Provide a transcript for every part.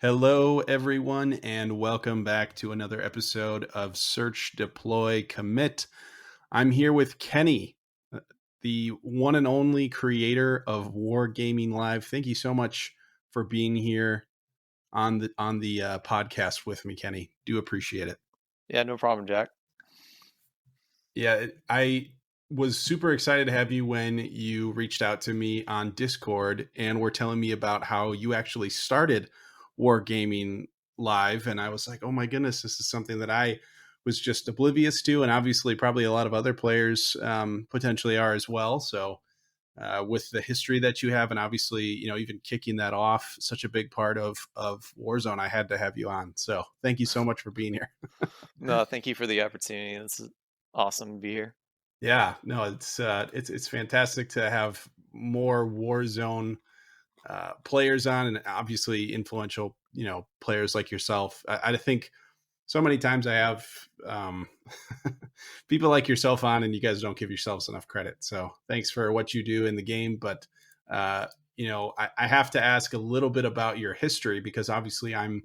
Hello, everyone, and welcome back to another episode of Search, Deploy, Commit. I'm here with Kenny, the one and only creator of Wargaming Live. Thank you so much for being here on the podcast with me, Kenny. Do appreciate it. Yeah, no problem, Jack. Yeah, I was super excited to have you when you reached out to me on Discord and were telling me about how you actually started Wargaming Live. And I was like, oh my goodness, this is something that I was just oblivious to. And obviously, probably a lot of other players potentially are as well. So, with the history that you have, and obviously, even kicking that off, such a big part of Warzone, I had to have you on. So, thank you so much for being here. No, thank you for the opportunity. This is awesome to be here. Yeah, no, it's fantastic to have more Warzone players on, and obviously influential, players like yourself. I think so many times I have people like yourself on, and you guys don't give yourselves enough credit. So thanks for what you do in the game, but I have to ask a little bit about your history because obviously I'm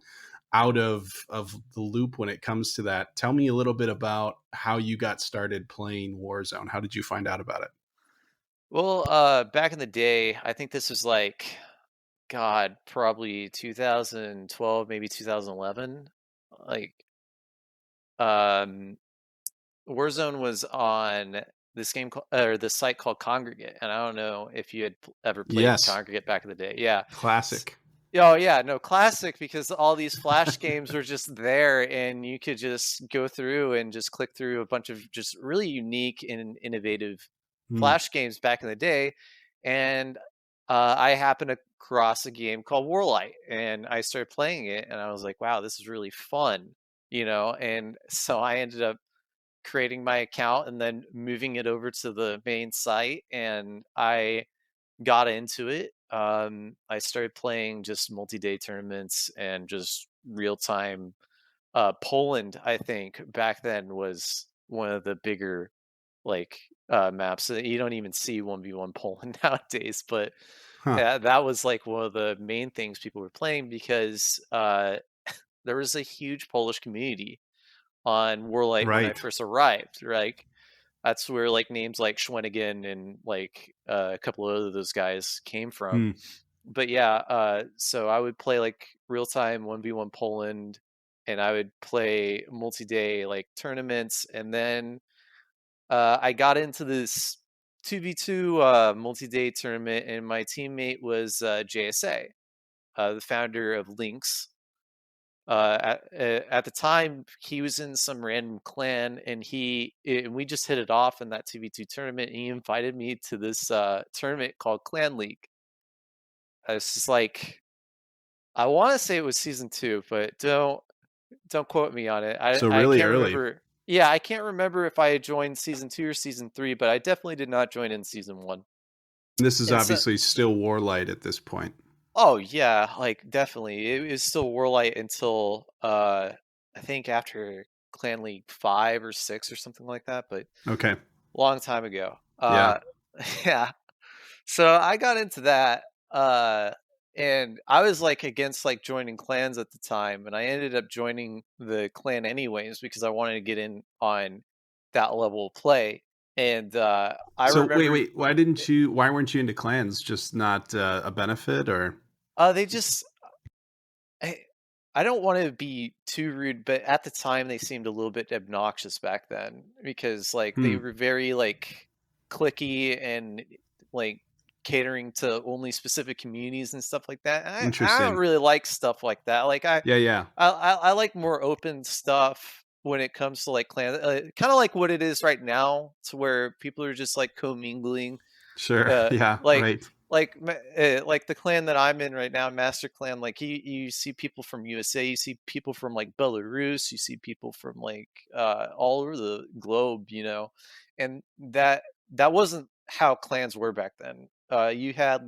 out of the loop when it comes to that. Tell me a little bit about how you got started playing Warzone. How did you find out about it? Well, back in the day, I think this was God, probably 2012, maybe 2011. Like, um, Warzone was on this game or this site called Congregate, and I don't know if you had ever played Yes, Congregate back in the day. Yeah. classic. Oh yeah, no, classic because all these flash games were just there and you could just go through and just click through a bunch of just really unique and innovative Hmm. flash games back in the day. And I happened across a game called Warlight and I started playing it and I was like, wow, this is really fun, And so I ended up creating my account and then moving it over to the main site and I got into it. I started playing just multi-day tournaments and just real time. Poland, I think, back then was one of the bigger maps. You don't even see 1v1 Poland nowadays, but Huh. that was like one of the main things people were playing because there was a huge Polish community on Warlight when I Right. first arrived, right? That's where names like Schwenigan and a couple of other those guys came from. Hmm. But yeah, so I would play real time 1v1 Poland, and I would play multi day tournaments, and then I got into this 2v2 multi day tournament, and my teammate was JSA, the founder of Lynx. At the time, he was in some random clan, and we just hit it off in that 2v2 tournament. And he invited me to this tournament called Clan League. It's just I want to say it was season 2, but don't quote me on it. So I really can't early. remember. Yeah, I can't remember if I joined season 2 or season 3, but I definitely did not join in season 1. This is And so, obviously still Warlight at this point. oh yeah, definitely. It was still Warlight until I think after Clan League 5 or 6 or something like that, but Okay. long time ago. Yeah. Yeah. So I got into that and I was against joining clans at the time, and I ended up joining the clan anyways because I wanted to get in on that level of play. And I So wait, remember wait. Why weren't you into clans? Just not a benefit, or? they just I, I don't want to be too rude, but at the time they seemed a little bit obnoxious back then because they Hmm. were very clicky and like catering to only specific communities and stuff like that. And I don't Interesting. really like stuff like that. Yeah. Yeah. I like more open stuff when it comes to clan, kind of like what it is right now, to where people are just commingling Sure. uh, Yeah. like Right. like the clan that I'm in right now, Master Clan. You see people from USA, you see people from Belarus, you see people from all over the globe, and that wasn't how clans were back then. You had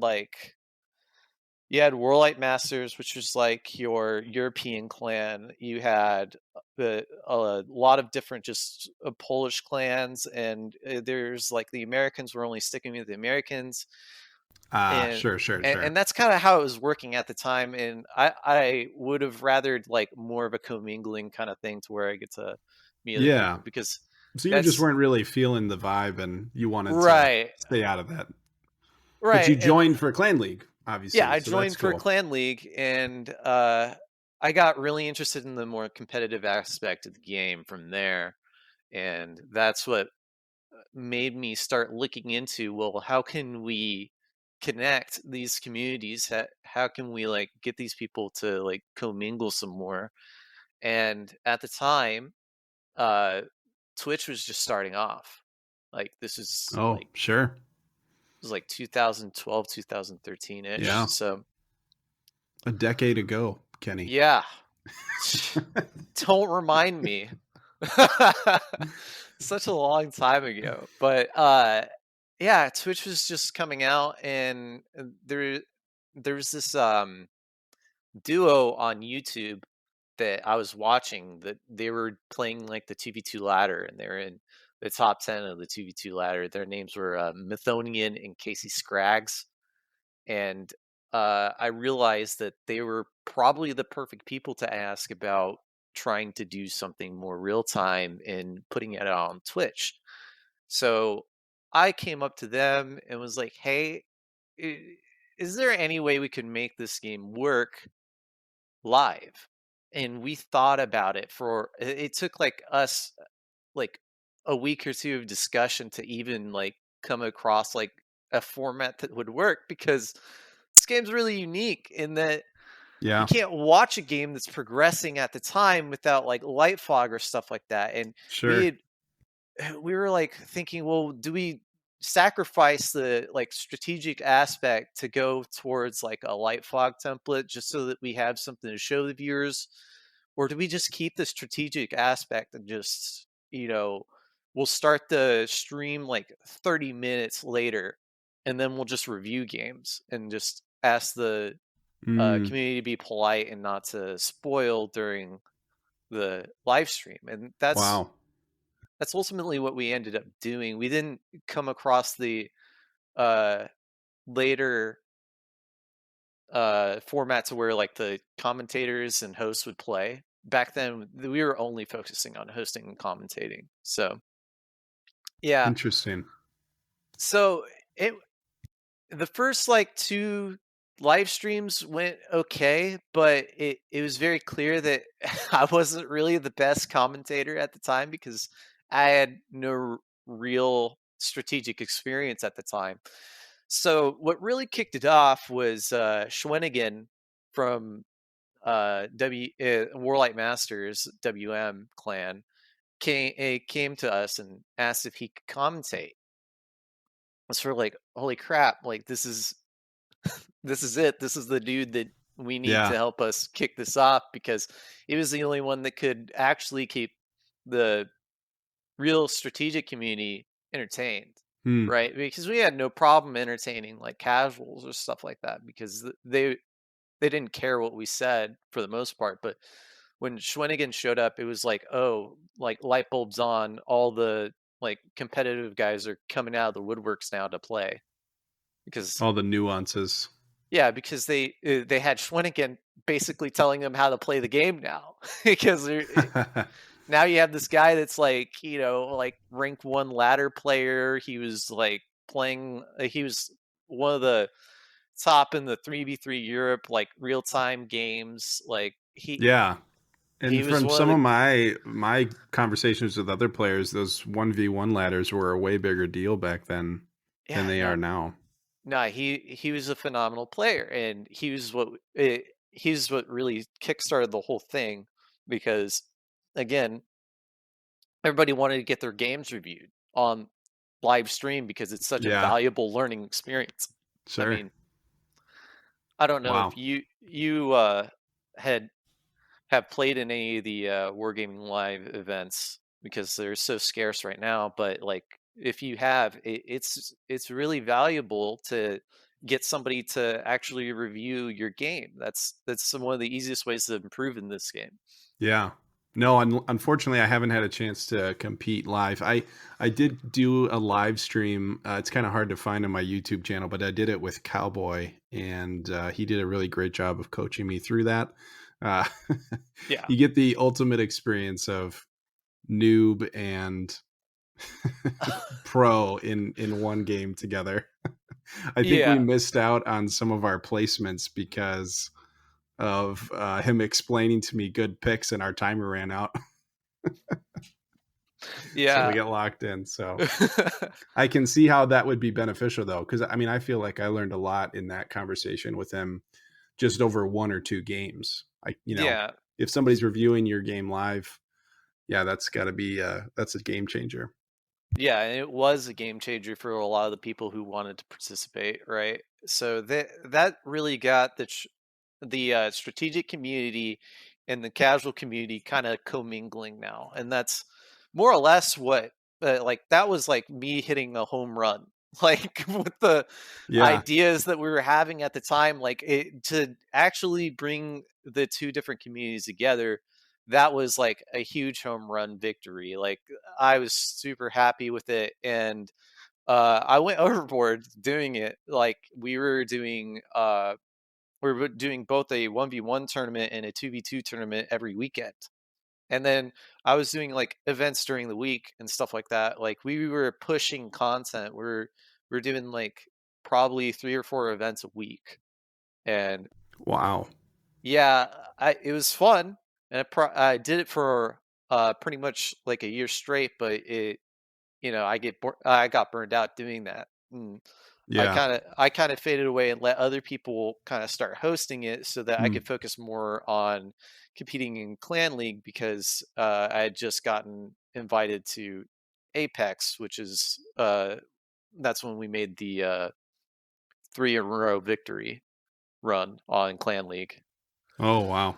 Warlight Masters, which was your European clan. You had a lot of different just Polish clans, and there's the Americans were only sticking with the Americans. Ah, and sure, sure, sure. and that's kind of how it was working at the time. And I would have rathered like more of a commingling kind of thing to where I get to meet other Yeah. people, because So you just that's weren't really feeling the vibe and you wanted to right, stay out of that. But you right. And joined for Clan League, yeah, obviously. I So that's joined for cool. Clan League, and I got really interested in the more competitive aspect of the game from there. And that's what made me start looking into, well, how can we connect these communities? How can we like get these people to like commingle some more? And at the time, uh, Twitch was just starting off. Like this is Oh, like sure. it was like 2012, 2013 ish. Yeah. So A decade ago, Kenny. yeah, don't remind me. Such a long time ago. But yeah, Twitch was just coming out, and there was this duo on YouTube that I was watching, that they were playing like the 2v2 ladder, and they're in the top 10 of the 2v2 ladder. Their names were Mythonian and Casey Scraggs. And I realized that they were probably the perfect people to ask about trying to do something more real time and putting it out on Twitch. So I came up to them and was like, "Hey, is there any way we could make this game work live?" And we thought about it for it took like us like a week or two of discussion to even like come across like a format that would work, because this game's really unique in that you Yeah, can't watch a game that's progressing at the time without like light fog or stuff like that. And we sure. had we were like thinking, well, do we sacrifice the like strategic aspect to go towards like a light fog template just so that we have something to show the viewers, or do we just keep the strategic aspect and just, we'll start the stream like 30 minutes later, and then we'll just review games and just ask the Mm, community to be polite and not to spoil during the live stream. And that's wow. that's ultimately what we ended up doing. We didn't come across the uh, later format to where like the commentators and hosts would play. Back then, we were only focusing on hosting and commentating. So yeah, Interesting. so it the first like two live streams went okay, but it was very clear that I wasn't really the best commentator at the time, because I had no real strategic experience at the time. So what really kicked it off was Schwenigan from Warlight Masters WM clan came to us and asked if he could commentate. I was sort of like, holy crap, like this is it. This is the dude that we need to Yeah. help us kick this off, because he was the only one that could actually keep the real strategic community entertained, Hmm. right? Because we had no problem entertaining like casuals or stuff like that, because they didn't care what we said for the most part. But when Schwenigan showed up, it was like, oh, like light bulbs on. All the like competitive guys are coming out of the woodworks now to play, because All the nuances. yeah, because they had Schwenigan basically telling them how to play the game now, because now you have this guy that's like, like rank one ladder player. He was like playing. He was one of the top in the 3v3 Europe like real time games. Like Yeah. he And was from one of some the of my conversations with other players, those 1v1 ladders were a way bigger deal back then than yeah, they no, are now. no, he was a phenomenal player, and he's what really kickstarted the whole thing, because again, everybody wanted to get their games reviewed on live stream because it's such a Yeah. valuable learning experience. I Sure. mean, I don't know if Wow. you had have played in any of the Wargaming Live events, because they're so scarce right now. But like, if you have, it's really valuable to get somebody to actually review your game. That's one of the easiest ways to improve in this game. Yeah. No, unfortunately, I haven't had a chance to compete live. I did do a live stream. It's kind of hard to find on my YouTube channel, but I did it with Cowboy, and he did a really great job of coaching me through that. Uh, Yeah. you get the ultimate experience of noob and pro in one game together. I think we Yeah. missed out on some of our placements because of him explaining to me good picks, and our timer ran out. So we Yeah. get locked in. So I can see how that would be beneficial though, because I mean, I feel like I learned a lot in that conversation with him just over one or two games. Yeah. If somebody's reviewing your game live, yeah, that's got to be that's a game changer. Yeah, and it was a game changer for a lot of the people who wanted to participate, right? So that really got the strategic community and the casual community kind of commingling now, and that's more or less what like that was like me hitting a home run, like with the Yeah. ideas that we were having at the time, like it to actually bring the two different communities together. That was like a huge home run victory. Like I was super happy with it, and I went overboard doing it. Like we were doing both a 1v1 tournament and a 2v2 tournament every weekend. And then I was doing like events during the week and stuff like that. Like we were pushing content. We're doing like probably 3 or 4 events a week. And Wow. yeah, it was fun, and I did it for pretty much like a year straight. But I got burned out doing that. And Yeah. I kind of faded away and let other people kind of start hosting it so that I Hmm. could focus more on competing in Clan League, because I had just gotten invited to Apex, which is that's when we made the 3 in a row victory run on Clan League. Oh wow.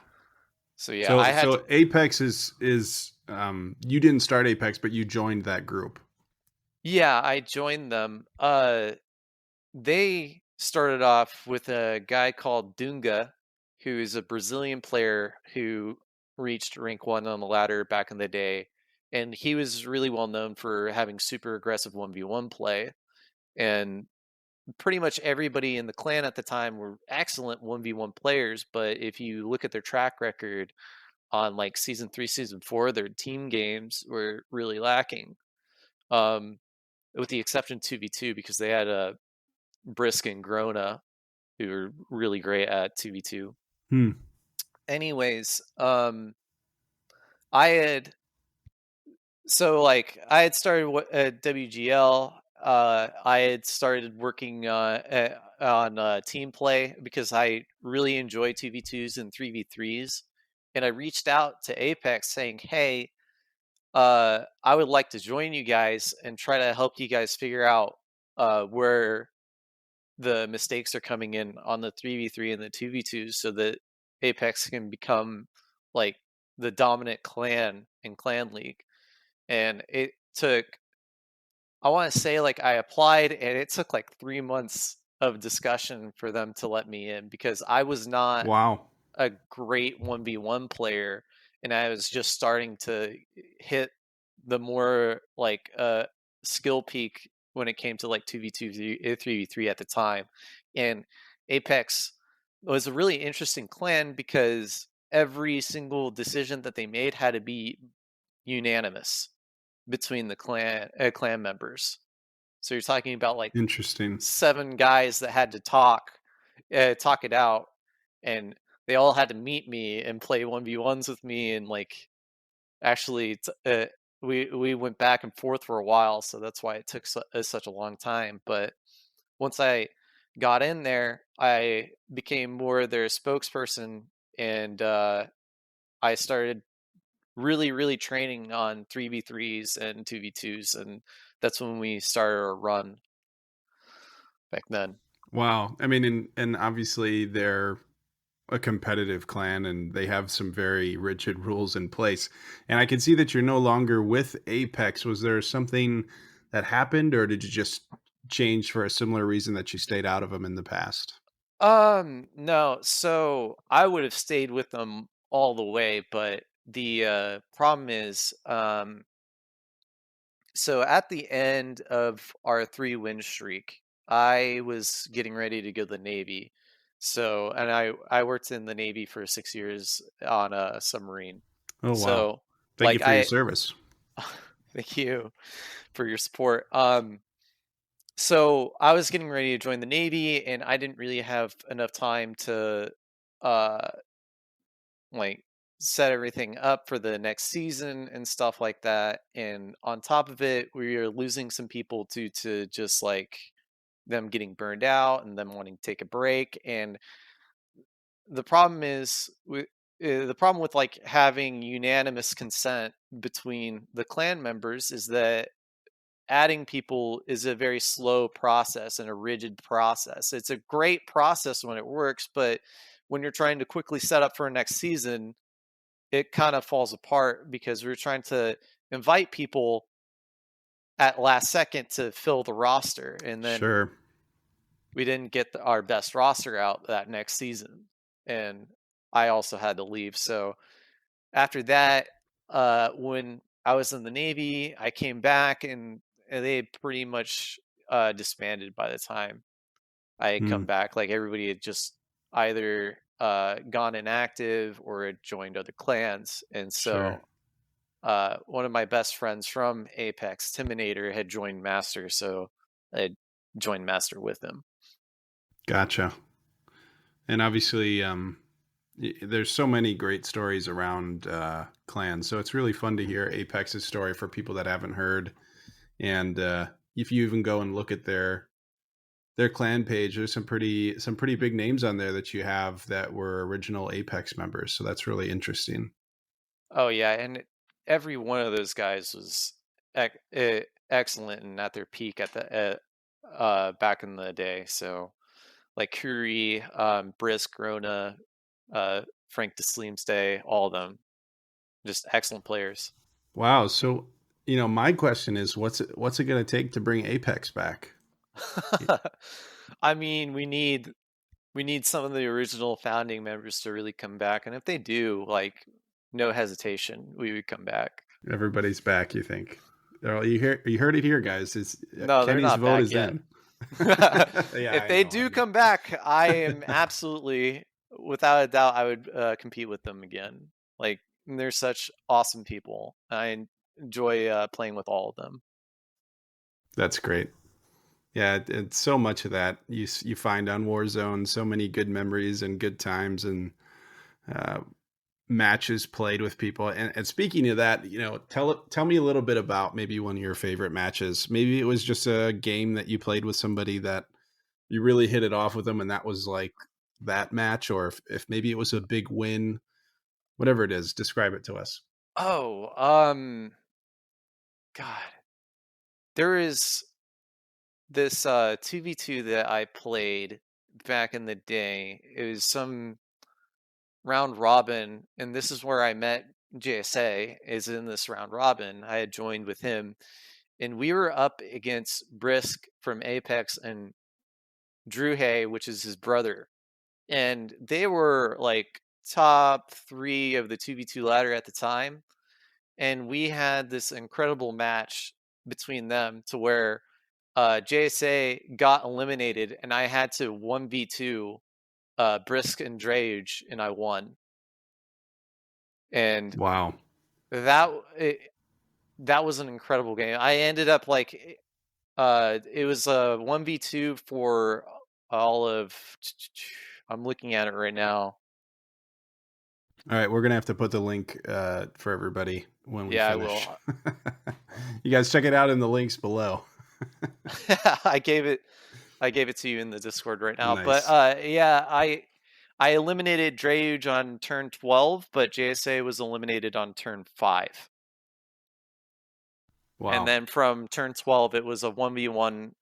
So yeah, So I had to. so Apex is you didn't start Apex, but you joined that group. Yeah, I joined them. They started off with a guy called Dunga, who is a Brazilian player who reached rank 1 on the ladder back in the day, and he was really well known for having super aggressive 1v1 play. And pretty much everybody in the clan at the time were excellent 1v1 players, but if you look at their track record on like season 3, season 4, their team games were really lacking. Um, with the exception 2v2, because they had a Brisk and Grona who were really great at 2v2. Hmm. Anyways, I had I had started at WGL. I had started working on team play because I really enjoy 2v2s and 3v3s, and I reached out to Apex saying, "Hey, I would like to join you guys and try to help you guys figure out where the mistakes are coming in on the 3v3 and the 2v2s, so that Apex can become like the dominant clan in Clan League." And it took, I want to say, like I applied and it took like 3 months of discussion for them to let me in, because I was not Wow. a great 1v1 player, and I was just starting to hit the more like skill peak when it came to like 2v2 3v3 at the time. And Apex was a really interesting clan because every single decision that they made had to be unanimous between the clan members. So you're talking about like Interesting. 7 guys that had to talk it out, and they all had to meet me and play 1v1s with me, and like actually we went back and forth for a while, so that's why it took such a long time. But once I got in there, I became more their spokesperson, and I started really training on 3v3s and 2v2s, and that's when we started our run back then. Wow. I mean, and obviously they're a competitive clan and they have some very rigid rules in place. And I can see that you're no longer with Apex. Was there something that happened, or did you just change for a similar reason that you stayed out of them in the past? No. So I would have stayed with them all the way, but the problem is, so at the end of our 3-win streak, I was getting ready to go to the Navy. So, and I worked in the Navy for 6 years on a submarine. Oh wow. So, Thank you like for your I, service. thank you for your support. So I was getting ready to join the Navy, and I didn't really have enough time to, uh, like set everything up for the next season and stuff like that. And on top of it, we are losing some people due to just like them getting burned out and them wanting to take a break. And the problem is the problem with like having unanimous consent between the clan members is that adding people is a very slow process and a rigid process. It's a great process when it works, but when you're trying to quickly set up for a next season, it kind of falls apart because we were trying to invite people at last second to fill the roster, and then Sure. we didn't get our best roster out that next season, and I also had to leave. So after that, when I was in the Navy, I came back, and they had pretty much disbanded by the time I had Hmm. come back. Like everybody had just either gone inactive or had joined other clans, and Sure. so one of my best friends from Apex, Timinator, had joined Master, so I had joined Master with him. Gotcha. And obviously, there's so many great stories around clans, so it's really fun to hear Apex's story for people that haven't heard. And if you even go and look at their clan page, there's some pretty big names on there that you have that were original Apex members. So that's really interesting. Oh yeah, and every one of those guys was excellent and at their peak at the back in the day. So like Curie, Brisk, Rona, Frank Day, all of them, just excellent players. Wow. So my question is, what's it going to take to bring Apex back? I mean, we need some of the original founding members to really come back, and if they do, like, no hesitation, we would come back. Everybody's back. You think? You heard it here, guys. It's No, they're Kenny's not vote back is yet. in. Yeah, If I they know. I do know. come back, I am absolutely, without a doubt, I would compete with them again. Like, they're such awesome people. I enjoy playing with all of them. That's great. Yeah, it's so much of that you find on Warzone. So many good memories and good times and uh, matches played with people. And speaking of that, tell me a little bit about maybe one of your favorite matches. Maybe it was just a game that you played with somebody that you really hit it off with them, and that was like that match, or if maybe it was a big win, whatever it is. Describe it to us. Oh, God, there is this 2v2 that I played back in the day. It was some round robin, and this is where I met JSA, is in this round robin. I had joined with him, and we were up against Brisk from Apex and Drew Hay, which is his brother. And they were like top 3 of the 2v2 ladder at the time. And we had this incredible match between them to where JSA got eliminated, and I had to 1v2 Brisk and Drage, and I won. And Wow. that it, that was an incredible game. I ended up like it was a 1v2 for all of I'm looking at it right now. All right, we're gonna have to put the link for everybody when we Yeah, I finish. will. You guys check it out in the links below. I gave it to you in the Discord right now. But Nice. yeah, I eliminated Dreyuge on turn 12, but JSA was eliminated on turn 5. And Wow. then from turn 12 it was a 1v1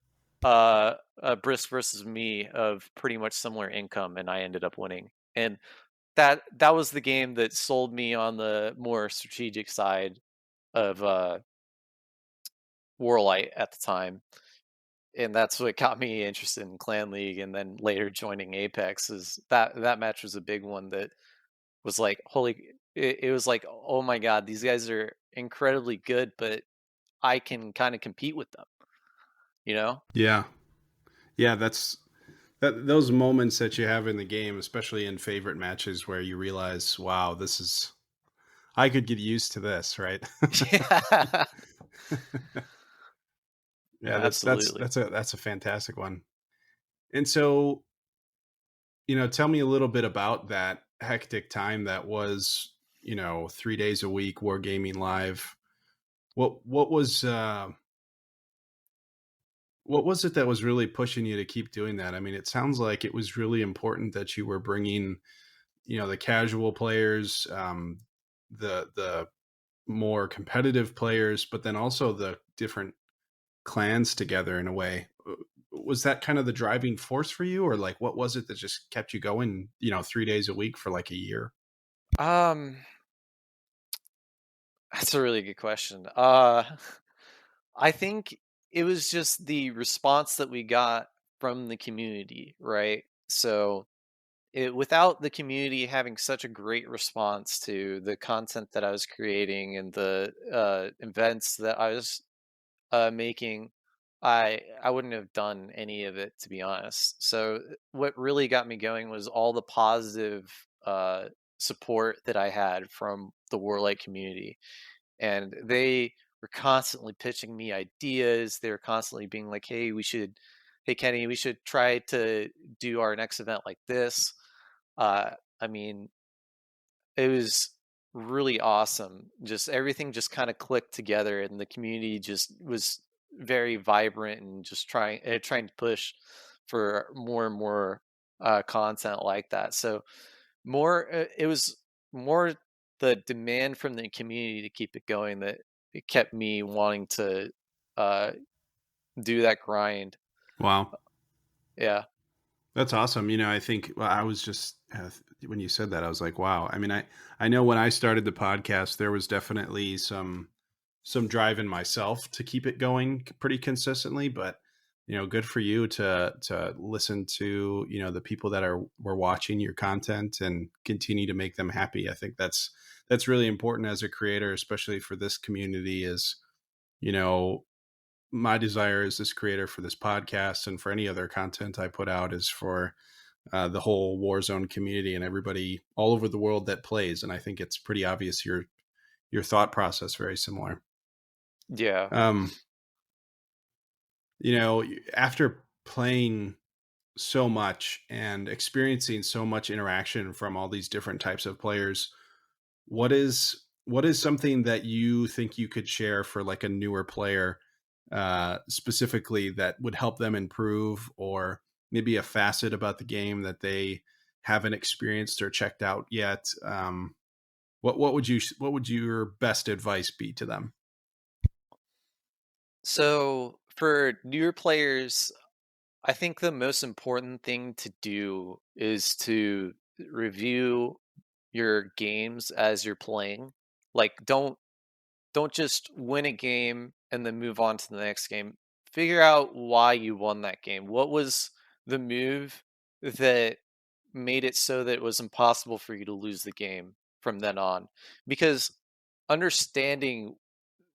Brisk versus me of pretty much similar income, and I ended up winning. And that was the game that sold me on the more strategic side of Warlight at the time. And that's what got me interested in Clan League, and then later joining Apex. Is that match was a big one that was like, holy, it was like, oh my god, these guys are incredibly good, but I can kind of compete with them, you know? Yeah. Yeah, those moments that you have in the game, especially in favorite matches where you realize, wow, this is I could get used to this, right? Yeah, Yeah, absolutely. that's a fantastic one. And so, tell me a little bit about that hectic time that was, 3 days a week wargaming live. What what was it that was really pushing you to keep doing that? I mean, it sounds like it was really important that you were bringing, the casual players, the more competitive players, but then also the different clans together in a way. Was that kind of the driving force for you, or like what was it that just kept you going, 3 days a week for like a year? Um, that's a really good question. I think it was just the response that we got from the community, right? So, without the community having such a great response to the content that I was creating and the events that I was making, I wouldn't have done any of it, to be honest. So what really got me going was all the positive support that I had from the Warlight community, and they were constantly pitching me ideas. They were constantly being like, "Hey, hey Kenny, we should try to do our next event like this." I mean, it was really awesome. Just everything just kind of clicked together, and the community just was very vibrant and just trying to push for more and more content like that. So it was more the demand from the community to keep it going that it kept me wanting to uh, do that grind. Wow. Yeah, That's awesome. I think well, I was just when you said that, I was like, wow. I mean, I know when I started the podcast, there was definitely some drive in myself to keep it going pretty consistently, but good for you to listen to, the people that were watching your content and continue to make them happy. I think that's really important as a creator, especially for this community is, you know, my desire as this creator for this podcast and for any other content I put out is for the whole Warzone community and everybody all over the world that plays. And I think it's pretty obvious your thought process very similar. yeah. Um, After playing so much and experiencing so much interaction from all these different types of players, what is something that you think you could share for like a newer player, specifically that would help them improve, or maybe a facet about the game that they haven't experienced or checked out yet? What would your best advice be to them? So for newer players, I think the most important thing to do is to review your games as you're playing. Like don't just win a game and then move on to the next game. Figure out why you won that game. What was the move that made it so that it was impossible for you to lose the game from then on? Because understanding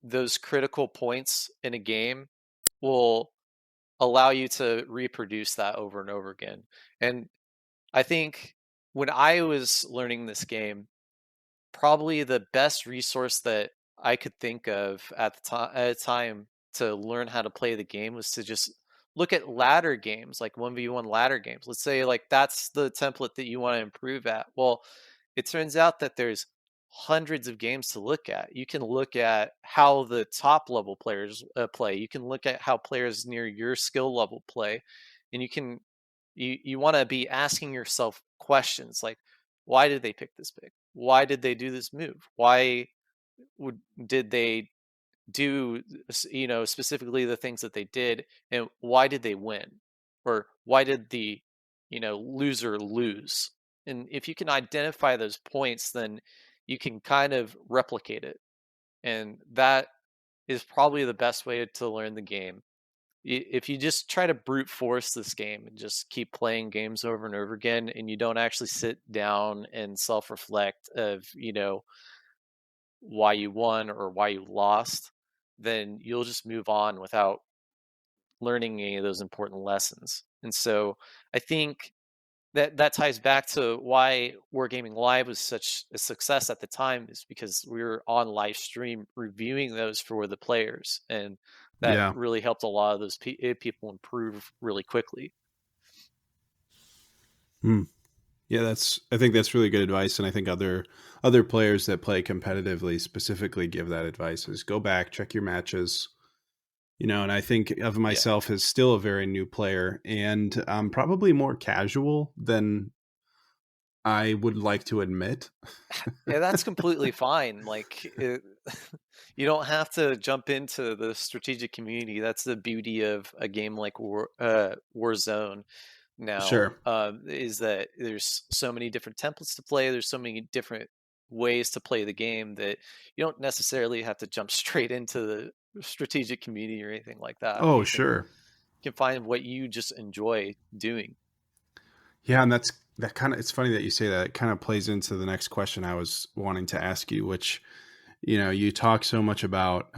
those critical points in a game will allow you to reproduce that over and over again. And I think when I was learning this game, probably the best resource that I could think of at the time to learn how to play the game was to just look at ladder games, like 1v1 ladder games. Let's say like that's the template that you want to improve at. Well, it turns out that there's hundreds of games to look at. You can look at how the top level players play. You can look at how players near your skill level play, and you want to be asking yourself questions like, why did they pick this pick? Why did they do this move? Why did they do specifically the things that they did, and why did they win, or why did the loser lose? And if you can identify those points, then you can kind of replicate it, and that is probably the best way to learn the game. if you just try to brute force this game and just keep playing games over and over again, and you don't actually sit down and self reflect of, why you won or why you lost, then you'll just move on without learning any of those important lessons. And so I think that ties back to why Wargaming Live was such a success at the time, is because we were on live stream reviewing those for the players, and that Yeah. really helped a lot of those people improve really quickly. Hmm. Yeah, I think that's really good advice, and I think other players that play competitively specifically give that advice is go back, check your matches, and I think of Yeah. myself as still a very new player and probably more casual than I would like to admit. Yeah, that's completely fine. You don't have to jump into the strategic community. That's the beauty of a game like Warzone. Now, Sure. is that there's so many different templates to play. There's so many different ways to play the game that you don't necessarily have to jump straight into the strategic community or anything like that. Oh, You can sure. find what you just enjoy doing. Yeah, and that kind of it's funny that you say that. It kind of plays into the next question I was wanting to ask you, which, you talk so much about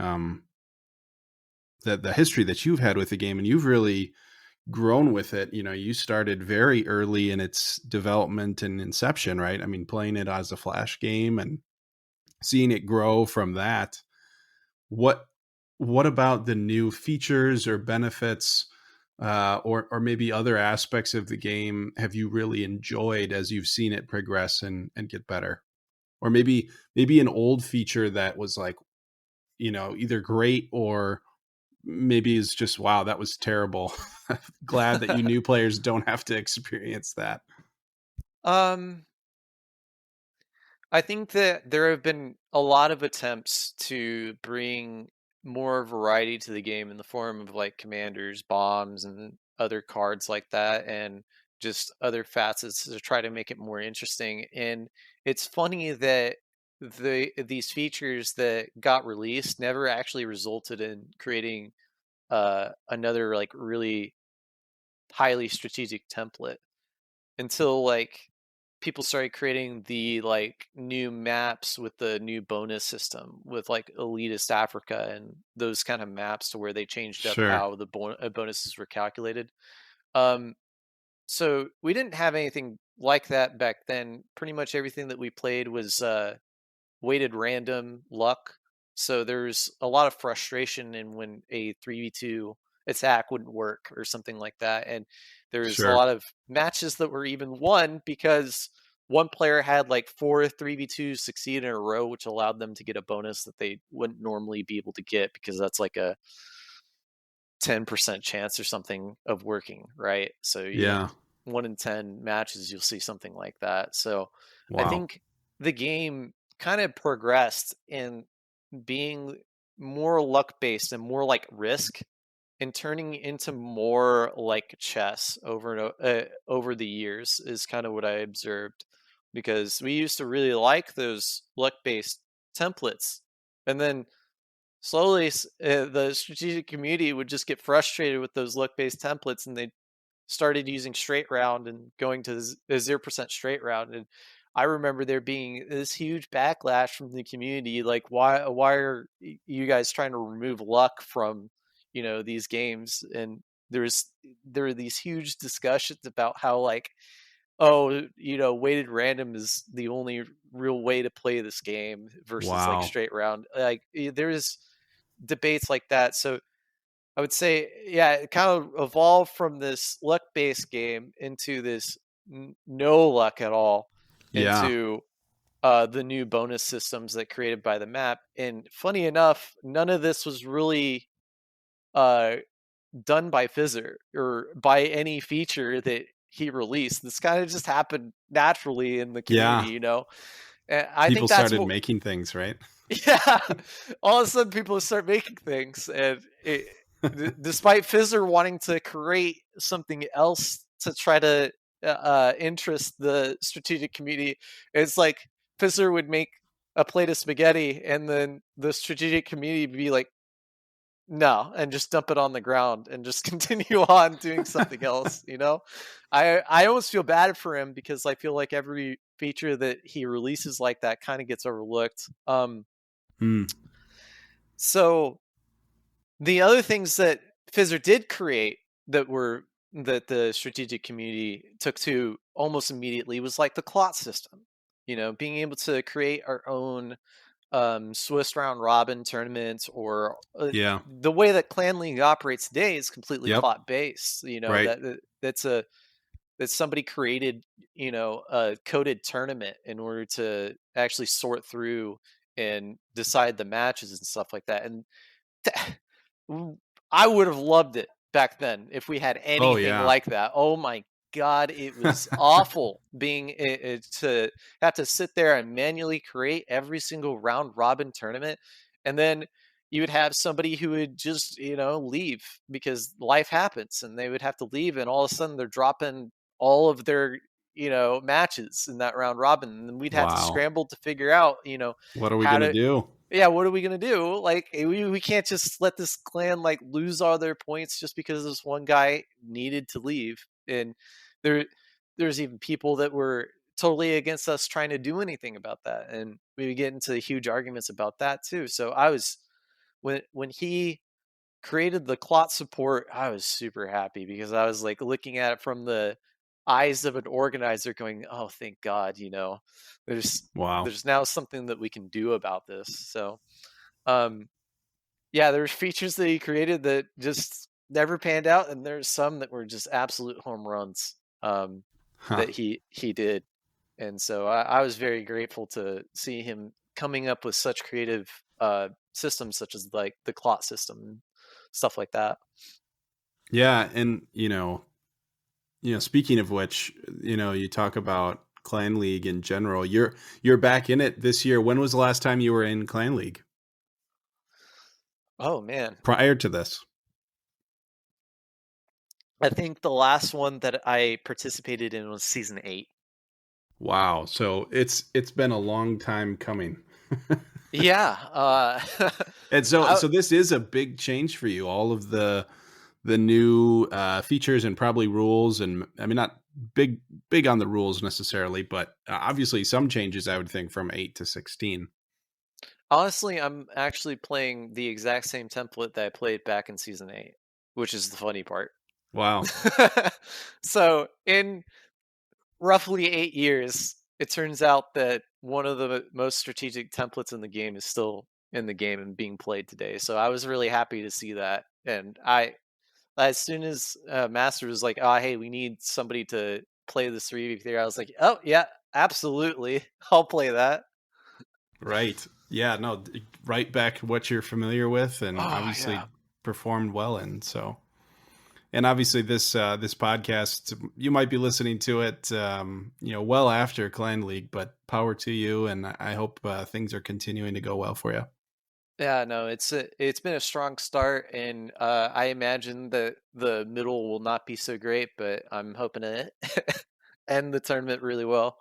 the history that you've had with the game, and you've really grown with it. You started very early in its development and inception, right? I mean, playing it as a flash game and seeing it grow from that. What what about the new features or benefits, or maybe other aspects of the game have you really enjoyed as you've seen it progress and get better? Or maybe an old feature that was like, either great or maybe is just wow, that was terrible. Glad that you new players don't have to experience that. um, I think that there have been a lot of attempts to bring more variety to the game in the form of like commanders, bombs, and other cards like that, and just other facets to try to make it more interesting. And it's funny that these features that got released never actually resulted in creating another like really highly strategic template until like people started creating the like new maps with the new bonus system with like elitist Africa and those kind of maps to where they changed up Sure. how the bonuses were calculated. um so we didn't have anything like that back then. Pretty much everything that we played was weighted random luck. So there's a lot of frustration in when a 3v2 attack wouldn't work or something like that. And there's a Sure. lot of matches that were even won because one player had like 4 3v2s succeed in a row, which allowed them to get a bonus that they wouldn't normally be able to get because that's like a 10% chance or something of working, right? So, Yeah. 1 in 10 matches, you'll see something like that. So I Wow. think the game kind of progressed in being more luck based and more like risk and turning into more like chess over the years is kind of what I observed, because we used to really like those luck based templates, and then slowly the strategic community would just get frustrated with those luck based templates, and they started using straight round and going to a 0% straight round. And I remember there being this huge backlash from the community, like why are you guys trying to remove luck from these games? And there's there were these huge discussions about how like, oh, weighted random is the only real way to play this game versus like Wow. straight round. Like there's debates like that. So I would say, yeah, it kind of evolved from this luck based game into this no luck at all, Yeah. into the new bonus systems that created by the map. And funny enough, none of this was really uh, done by Fizzer or by any feature that he released. This kind of just happened naturally in the community, Yeah. And I People think that's started what. making things, right? Yeah, all of a sudden people start making things, and despite Fizzer wanting to create something else to try to interest the strategic community, it's like Fizzer would make a plate of spaghetti, and then the strategic community would be like, No, and just dump it on the ground and just continue on doing something else, you know? I almost feel bad for him because I feel like every feature that he releases like that kind of gets overlooked. Hmm. So the other things that Fizzer did create that the strategic community took to almost immediately was like the clot system. You know, being able to create our own Swiss round robin tournaments, or Yeah. the way that Clan League operates today is completely Yep. clot based. You know Right. that somebody created, you know, a coded tournament in order to actually sort through and decide the matches and stuff like that. And I would have loved it back then if we had Oh anything yeah. like that. Oh my god, it was awful being to have to sit there and manually create every single round robin tournament, and then you would have somebody who would just, you know, leave because life happens, and they would have to leave, and all of a sudden they're dropping all of their, you know, matches in that round robin, and then we'd have to Wow. scramble to figure out, you know, What are we how gonna to do? yeah, what are we gonna do? Like, we can't just let this clan like lose all their points just because this one guy needed to leave. And there, there's even people that were totally against us trying to do anything about that, and we would get into huge arguments about that too. So I was when he created the clot support, I was super happy because I was like looking at it from the eyes of an organizer, going, "Oh, thank God, you know, there's Wow. there's now something that we can do about this." So um, yeah, there's features that he created that just never panned out, and there's some that were just absolute home runs Huh. that he did, and so I was very grateful to see him coming up with such creative systems, such as like the clot system and stuff like that. Yeah, and speaking of which, you talk about Clan League in general. You're back in it this year. When was the last time you were in Clan League? Oh man, Prior to this. I think the last one that I participated in was season 8. Wow. So it's been a long time coming. Yeah, And so I, so this is a big change for you. All of the new features and probably rules, and I mean not big on the rules necessarily, but obviously some changes I would think from 8 to 16. honestly, I'm actually playing the exact same template that I played back in season 8, which is the funny part. Wow. So, in roughly 8 years, it turns out that one of the most strategic templates in the game is still in the game and being played today. So, I was really happy to see that. And as soon as Master was like, "Oh, hey, we need somebody to play this 3v3," I was like, "Oh, yeah, absolutely. I'll play that." Right. Yeah, no, right back what you're familiar with and Oh, yeah. obviously performed well in. So, and obviously this podcast, you might be listening to it well after Clan League, but power to you, and I hope things are continuing to go well for you. Yeah, no, it's been a strong start, and I imagine that the middle will not be so great, but I'm hoping to end the tournament really well.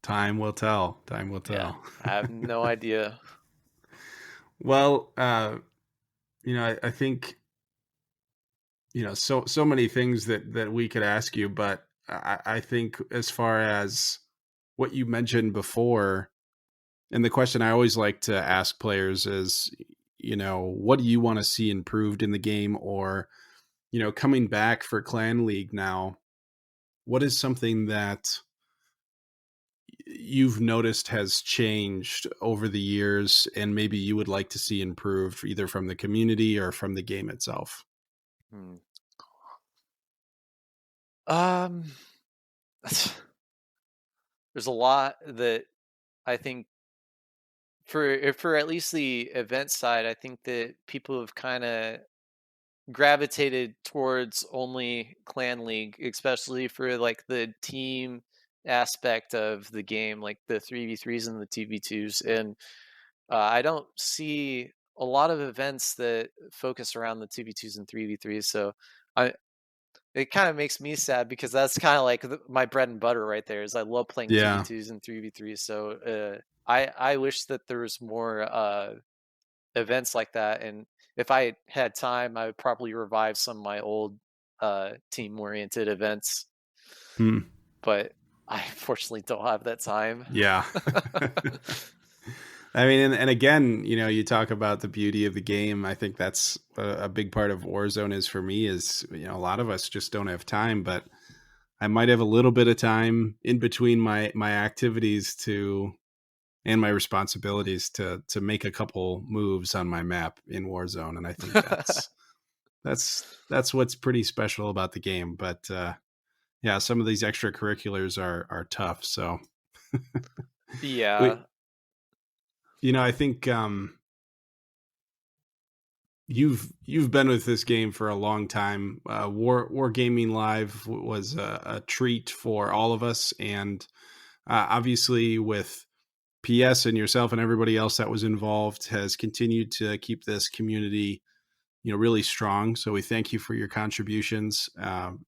Time will tell. Time will Yeah, tell. I have no idea. Well, I think so many things that we could ask you, but I think as far as what you mentioned before, and the question I always like to ask players is, what do you want to see improved in the game, or coming back for Clan League now, what is something that you've noticed has changed over the years and maybe you would like to see improved either from the community or from the game itself? Hmm. Um, there's a lot that I think for at least the event side, I think that people have kind of gravitated towards only Clan League, especially for like the team aspect of the game, like the 3v3s and the 2v2s. And I don't see a lot of events that focus around the 2v2s and 3v3s. So I it kind of makes me sad because that's kind of like my bread and butter right there. Is I love playing Yeah. 2v2s and 3v3s. So I wish that there was more events like that. And if I had time, I would probably revive some of my old team oriented events, Hmm. but I unfortunately don't have that time. Yeah. I mean, and again, you talk about the beauty of the game. I think that's a big part of Warzone is for me is, a lot of us just don't have time, but I might have a little bit of time in between my activities to and my responsibilities to make a couple moves on my map in Warzone, and I think that's what's pretty special about the game. But yeah, some of these extracurriculars are tough. So we, Yeah. I think you've been with this game for a long time. War Gaming Live was a treat for all of us, and obviously with PS and yourself and everybody else that was involved has continued to keep this community, really strong. So we thank you for your contributions,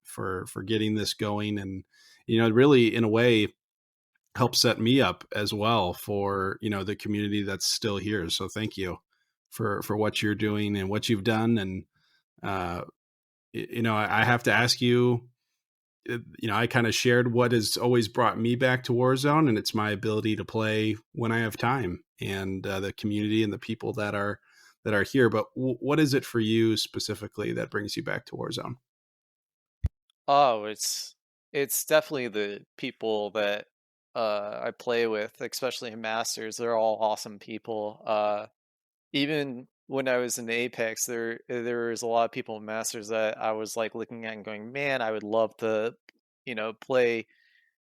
for getting this going, and really in a way help set me up as well for the community that's still here. So thank you for what you're doing and what you've done. And uh, I have to ask you. I kind of shared what has always brought me back to Warzone, and it's my ability to play when I have time, and the community and the people that are here. But what is it for you specifically that brings you back to Warzone? Oh, it's definitely the people that I play with, especially in Masters. They're all awesome people. Even when I was in Apex, there was a lot of people in Masters that I was like looking at and going, man, I would love to, play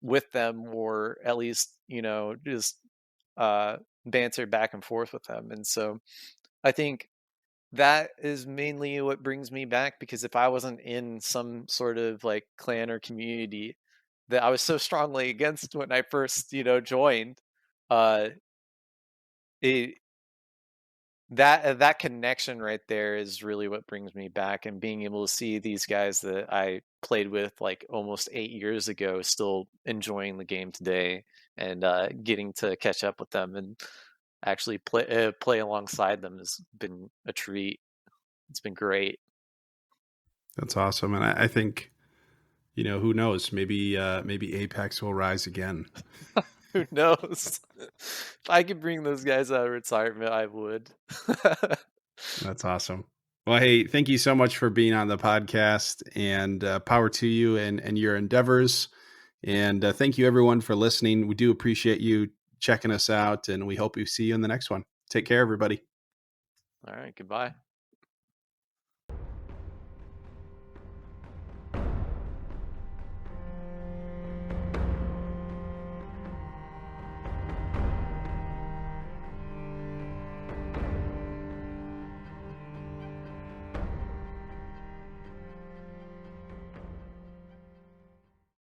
with them, or at least, just banter back and forth with them. And so I think that is mainly what brings me back, because if I wasn't in some sort of like clan or community that I was so strongly against when I first, joined, uh, it that connection right there is really what brings me back, and being able to see these guys that I played with like almost 8 years ago still enjoying the game today, and getting to catch up with them and actually play alongside them has been a treat. It's been great. That's awesome, and I think who knows, maybe Apex will rise again. Who knows? If I could bring those guys out of retirement, I would. That's awesome. Well, hey, thank you so much for being on the podcast, and power to you and your endeavors. And thank you, everyone, for listening. We do appreciate you checking us out, and we hope we see you in the next one. Take care, everybody. All right, goodbye.